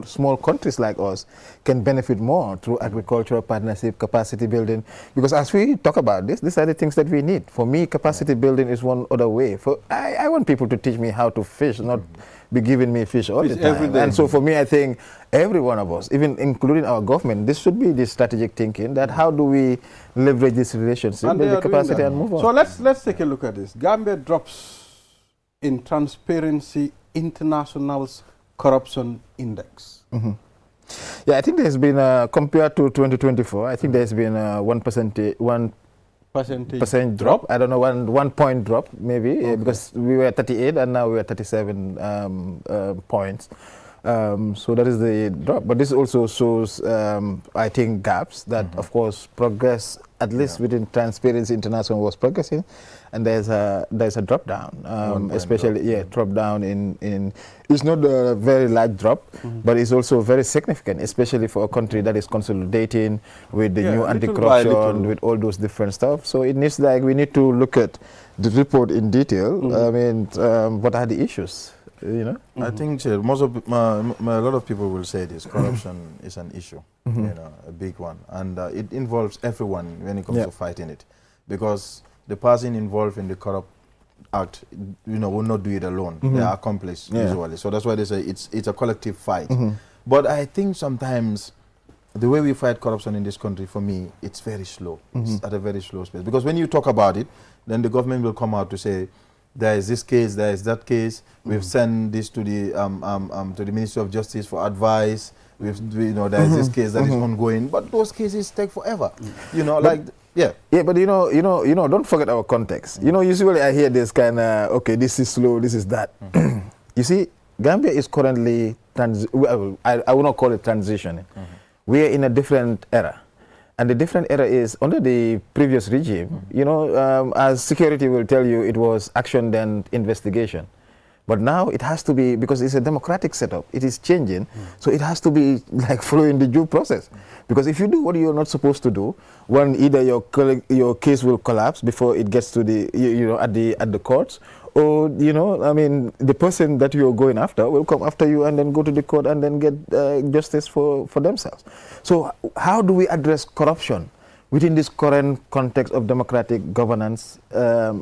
small countries like us can benefit more through agricultural partnership, capacity building. Because as we talk about this, these are the things that we need. For me, capacity building is one other way. I want people to teach me how to fish, not be giving me fish all the time. Every day. And so for me, I think every one of us, even including our government, this should be the strategic thinking that how do we leverage this relationship, And build they the are doing capacity that. and move on. So let's take a look at this. Gambia drops in Transparency International's corruption index. Yeah, I think there's been, compared to 2024, I think there's been a 1% drop. I don't know, 1 point drop maybe, because we were 38 and now we're 37 points. So that is the drop. But this also shows, I think, gaps that, of course, progress, at least within Transparency International, was progressing. And there's a drop down, especially drop down in it's not a very large drop, but it's also very significant, especially for a country that is consolidating with the new anti-corruption, with all those different stuff. So it needs, we need to look at the report in detail. I mean, what are the issues? I think most of a lot of people will say this: corruption is an issue, a big one, and it involves everyone when it comes to fighting it, because the person involved in the corrupt act, will not do it alone. They are accomplices usually. So that's why they say it's a collective fight. But I think sometimes the way we fight corruption in this country, for me, it's very slow. It's at a very slow pace. Because when you talk about it, then the government will come out to say, there is this case, there is that case. We've sent this to the Ministry of Justice for advice. There is this case that is ongoing, but those cases take forever. Yeah, but don't forget our context. Usually I hear this kind of, okay, this is slow, this is that. You see, Gambia is currently, I will not call it transitioning. We are in a different era. And the different era is under the previous regime, as security will tell you, it was action then investigation. But now it has to be, because it's a democratic setup, it is changing, so it has to be like following the due process. Because if you do what you're not supposed to do, one, either your case will collapse before it gets to the, at the courts, or, the person that you're going after will come after you and then go to the court and then get justice for themselves. So how do we address corruption within this current context of democratic governance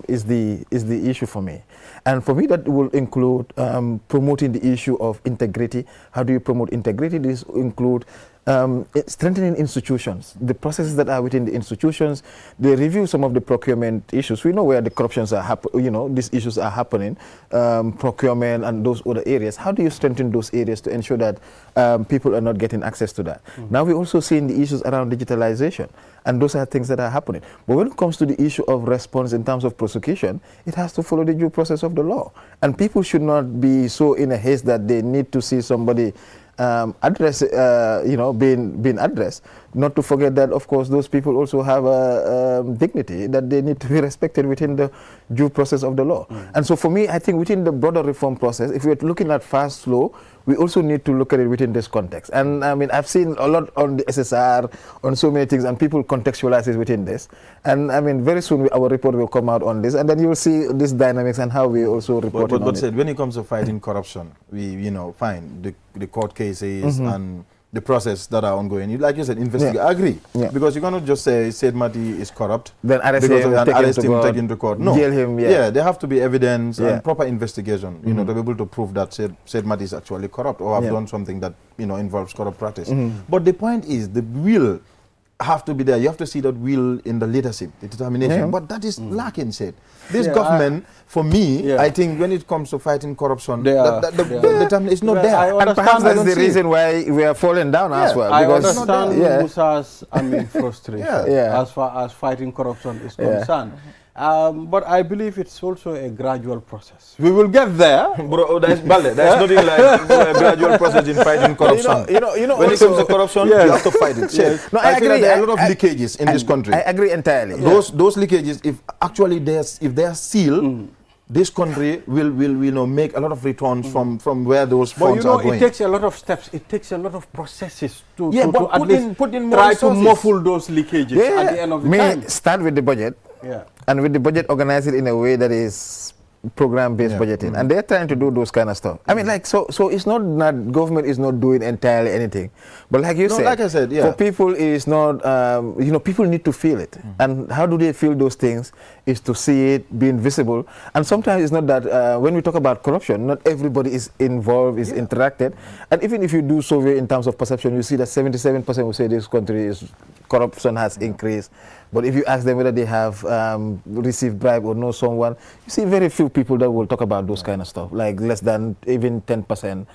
is the issue for me. And for me, that will include promoting the issue of integrity. How do you promote integrity? This will include strengthening institutions, the processes that are within the institutions. They review some of the procurement issues. We know where the corruptions are happening, these issues are happening, procurement and those other areas. How do you strengthen those areas to ensure that people are not getting access to that? Now we're also seeing the issues around digitalization, and those are things that are happening. But when it comes to the issue of response in terms of prosecution, it has to follow the due process of the law. And people should not be so in a haste that they need to see somebody being addressed. Not to forget that, of course, those people also have a dignity that they need to be respected within the due process of the law. And so for me, I think within the broader reform process, if we're looking at fast, slow, we also need to look at it within this context. And I mean, I've seen a lot on the SSR, on so many things, and people contextualize it within this. And I mean, very soon our report will come out on this, and then you will see this dynamics and how we also report on it. But when it comes to fighting corruption, we, fine, the court cases and the process that are ongoing. Like you said, investigate. I agree. Yeah. Because you cannot just say Said Mati is corrupt. Then arrest him, take him to court. No. Jail him, there have to be evidence and proper investigation, to be able to prove that Said Mati is actually corrupt or have done something that, involves corrupt practice. But the point is, the will have to be there. You have to see that will in the leadership, the determination. But that is lacking, said. This government, for me, I think when it comes to fighting corruption, the determination is not there. And perhaps that's the reason why we are falling down as well. I understand Musa's frustration as far as fighting corruption is concerned. But I believe it's also a gradual process. We will get there. Bro, there's nothing like a gradual process in fighting corruption. You know, when it comes to corruption, you have to fight it. Yes. No, I feel agree. like there are a lot of leakages in this country. I agree entirely. Those leakages, if actually they are sealed, this country will make a lot of returns from where those funds are going. It takes a lot of steps. It takes a lot of processes to but at least put in more try resources. to muffle those leakages at the end of the time. Start with the budget. Yeah. And with the budget, organize it in a way that is program-based budgeting. And they're trying to do those kind of stuff. I mean, like, so it's not that government is not doing entirely anything. But like you said, like I said, for people, it's not, people need to feel it. And how do they feel those things is to see it being visible. And sometimes it's not that, when we talk about corruption, not everybody is involved, is interacted. And even if you do survey in terms of perception, you see that 77% will say this country is corruption has increased. But if you ask them whether they have received bribe or know someone, you see very few people that will talk about those kind of stuff, like less than even 10%.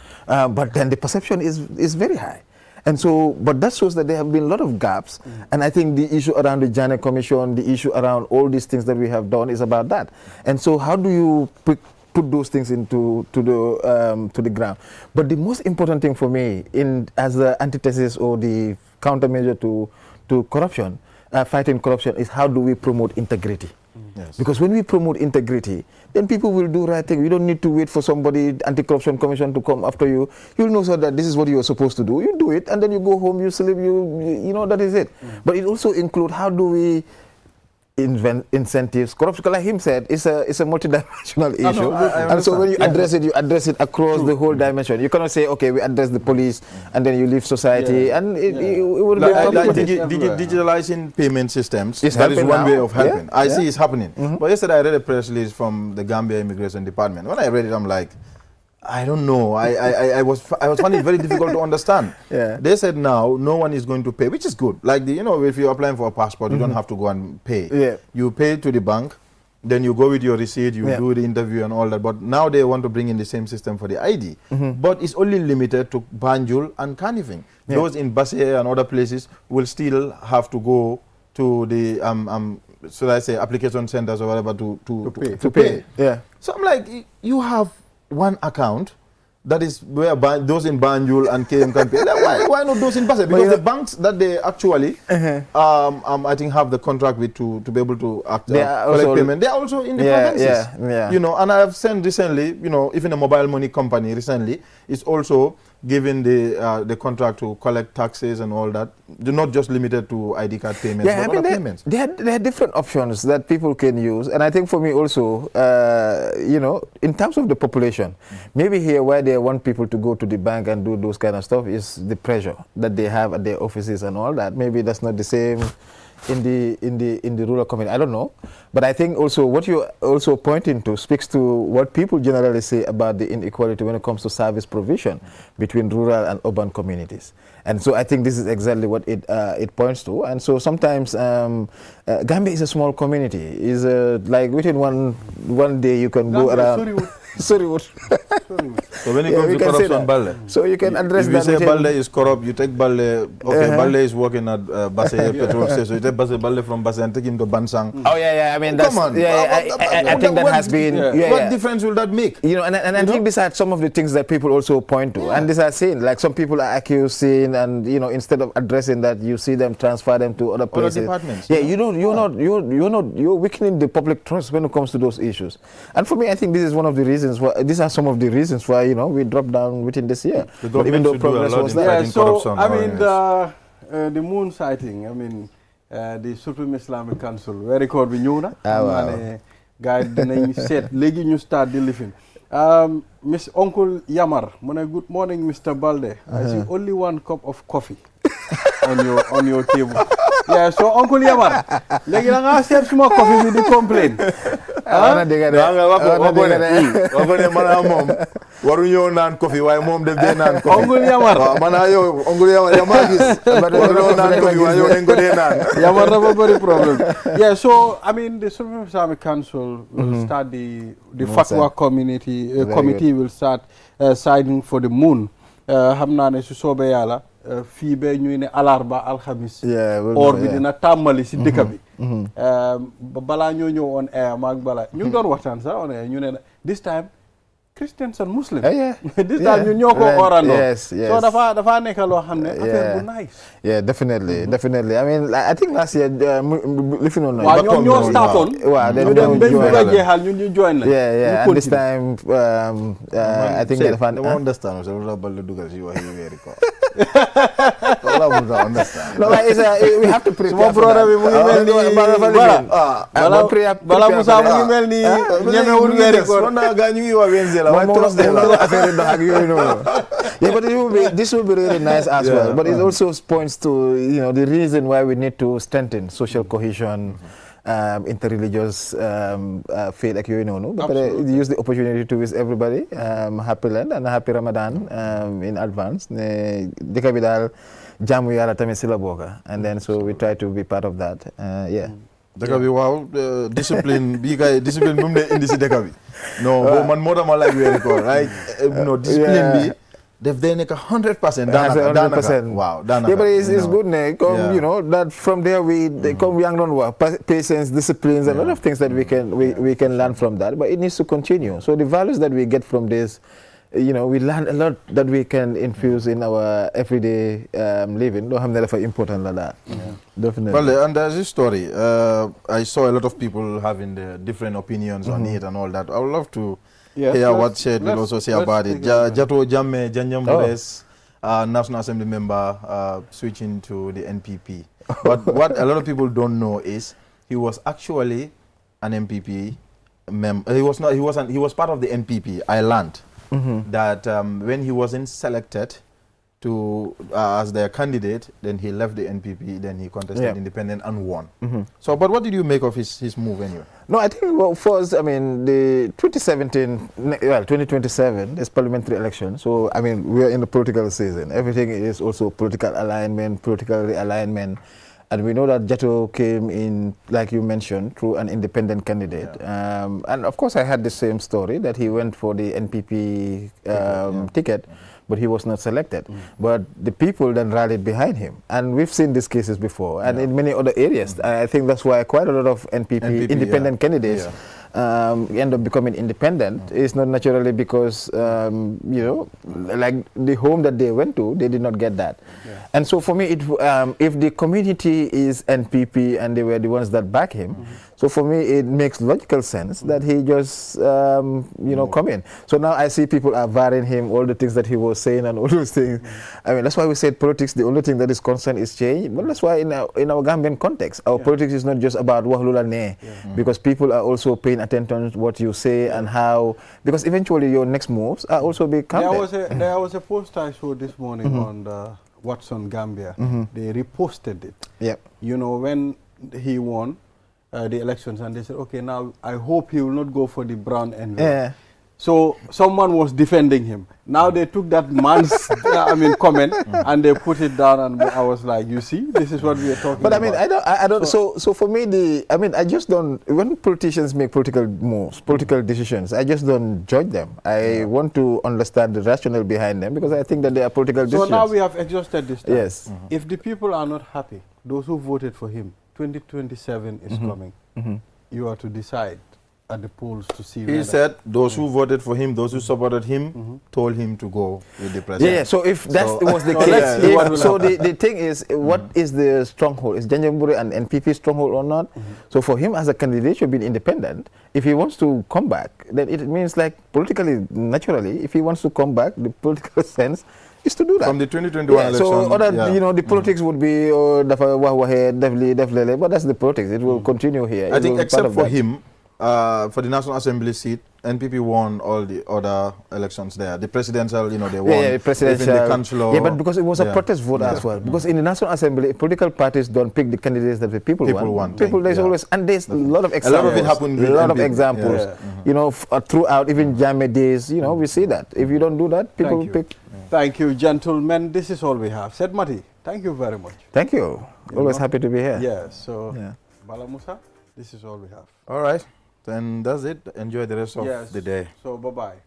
But then the perception is very high. And so, but that shows that there have been a lot of gaps. And I think the issue around the Janet Commission, the issue around all these things that we have done is about that. And so how do you put those things into the ground? But the most important thing for me, as the antithesis or the countermeasure to corruption, fighting corruption, is how do we promote integrity? Yes. Because when we promote integrity, then people will do right thing. You don't need to wait for somebody, anti-corruption commission, to come after you. You'll know so that this is what you're supposed to do. You do it, and then you go home, you sleep, that is it. But it also includes how do we incentives. Corruption, like him said, it's a multidimensional issue. And so when you address it across the whole dimension. You cannot say, okay, we address the police, and then you leave society, and it will be digitalizing payment systems. It's that is one now. way of helping. I see it's happening. But yesterday I read a press release from the Gambia Immigration Department. When I read it, I'm like, I don't know. I was finding it very difficult to understand. Yeah. They said now no one is going to pay, which is good. Like if you're applying for a passport, you don't have to go and pay. Yeah. You pay to the bank, then you go with your receipt, you do the interview and all that. But now they want to bring in the same system for the ID. But it's only limited to Banjul and Kanifing. Those in Basse and other places will still have to go to the should I say application centers or whatever to pay. Yeah. So I'm like, you have one account that is where those in Banjul and KM can pay. Why not those in Basse? Because the banks that they actually I think have the contract with to be able to collect payment, they are also in the provinces. And I have seen recently, even a mobile money company recently is also given the contract to collect taxes and all that. They're not just limited to ID card payments, but other payments. There are different options that people can use. And I think for me also, in terms of the population, maybe here where they want people to go to the bank and do those kind of stuff is the pressure that they have at their offices and all that. Maybe that's not the same in the rural community. I don't know. But I think also what you're also pointing to speaks to what people generally say about the inequality when it comes to service provision between rural and urban communities. And so I think this is exactly what it points to. And so sometimes Gambia is a small community. Is like within one day you can go around. Sorry, what? So when it comes to corruption, Balde. So you can address that. If you say Balde is corrupt, you take Balde. Okay, Balde is working at Basse petrol station. So you take Balde from Basse and take him to Bansang. Oh yeah. I mean, that's, come on. I think that has been. What difference will that make? And I think these are some of the things that people also point to, and these are seen. Like some people are accusing, and instead of addressing that, you see them transfer them to other places. Other departments. Yeah, you're weakening the public trust when it comes to those issues. And for me, I think this is one of the reasons. These are some of the reasons why we dropped down within this year. But even though progress was there. So I mean the moon sighting. I mean the Supreme Islamic Council. Where record bi ñëw na. Guys dinañ seet léegi ñu start di lifin. Miss Uncle Yamar mu ne good morning Mr. Balde. I see only one cup of coffee on your table. Yeah, so Uncle Yamar léegi da nga seet suma coffee bi di complain. Moom waru ñëw naan coffee waaye moom def dee naan coffee. Uncle Yamar Uncle Yamar yaa gis waru ñëw naan coffee waaye yow dañ ko dee naan. Yamar dafa bëri problem. Yeah, so I mean the Supreme Islamic Council will start the Fatwa committee will start siding for the moon. Xam naa ne su soobee Yàlla fii ba ñuy ne alarba alxamis. or bi dina tàmbali si dëkk bi. balaa ñoo ñëw on air maag balaa ñu ngi doon waxtaan sax on air ñu ne this time Christians and Muslims. This time ñun ñoo ko orandoo. Yes. So dafa nekk loo xam ne affaire bu nice. Yeah, definitely. I mean, I think last year lifin on. Waaw ñoom ñoo startoon. Waaw ñu dem bañ bëgg a jeexal ñun ñu join la. Yeah. And this time I think they found. I don't understand. So la balu dugal si wax yi wéri ko. No, we have to prepare. Suma brother bi mu ngi mel ni bala Musa mu ngi mel ni ñemewul wéri ko. Wanda ga ñu ngi wa Wednesday la. Yeah, but this will be really nice as well. But it also points to the reason why we need to strengthen social cohesion, interreligious faith, like But use the opportunity to wish everybody happy Lent and happy Ramadan in advance. Jamu yàlla tamit si la bokk, and then so we try to be part of that. Dëkk bi waaw discipline bi mu ne indi si dëkk bi. Non boobu man moo tax ma like weeri koor, right? Discipline bi def day nekk 100%. daanaka waaw daanaka. Yeah, but it's good ne comme that from there comme yaa ngi doon wax patience, disciplines, and a lot of things that we can learn from that, but it needs to continue. So the values that we get from this, we learn a lot that we can infuse in our everyday living. Don't have that important like that. Definitely. Well, and there's this story. I saw a lot of people having the different opinions on it and all that. I would love to hear what Shed will also say about it. Jato Jammeh Janjambures, National Assembly member, switching to the NPP. But what a lot of people don't know is he was actually an NPP member. He was not. He was part of the NPP. I learned. That when he wasn't selected to as their candidate, then he left the NPP, then he contested independent and won. So, but what did you make of his move anyway? No, I think, first, I mean, the 2027 is parliamentary election. So, I mean, we are in the political season. Everything is also political alignment, political realignment. And we know that Jato came in, like you mentioned, through an independent candidate. And of course, I had the same story that he went for the NPP ticket, but he was not selected. But the people then rallied behind him. And we've seen these cases before, and in many other areas. I think that's why quite a lot of NPP independent candidates end up becoming independent. It's not naturally because, like the home that they went to, they did not get that. And so for me, if the community is NPP and they were the ones that back him, so for me, it makes logical sense that he just, come in. So now I see people are varying him, all the things that he was saying and all those things. I mean, that's why we said politics, the only thing that is constant is change. But that's why in our Gambian context, our politics is not just about wahlula ne, because people are also paying attention to what you say and how, because eventually your next moves are also be counted. There was a post I saw this morning on the Watson Gambia. They reposted it. When he won the elections, and they said, okay, now I hope he will not go for the brown envelope. So someone was defending him. Now they took that man's comment and they put it down, and I was like, you see, this is what we are talking about. But I don't. So for me, I just don't. When politicians make political moves, political decisions, I just don't judge them. I want to understand the rationale behind them, because I think that they are political decisions. So now we have exhausted this time. Yes. If the people are not happy, those who voted for him, 2027 is coming. You are to decide at the polls to see. He said those who voted for him, those who supported him, told him to go with the president. Yeah. So if that was the case, the thing is, what is the stronghold? Is Janjambure an NPP stronghold or not? So for him as a candidate, should be independent. If he wants to come back, then it means like politically, naturally, if he wants to come back, the political sense is to do that. From the 2021 election. So the politics would be but that's the politics. It will continue here. I think except for him, for the National Assembly seat, NPP won all the other elections there. The presidential, they won. Yeah, presidential. Even the councillor. But because it was a protest vote as well. Because in the National Assembly, political parties don't pick the candidates that the people want. There's always, and there's a lot of examples. A lot of it happened with a lot NPP. of examples. Throughout, even Jammeh days, we see that. If you don't do that, people pick. Thank you, gentlemen. This is all we have. Said Mati, thank you very much. Thank you. Always happy to be here. Bala Musa, this is all we have. All right. Then that's it. Enjoy the rest of the day. So bye-bye.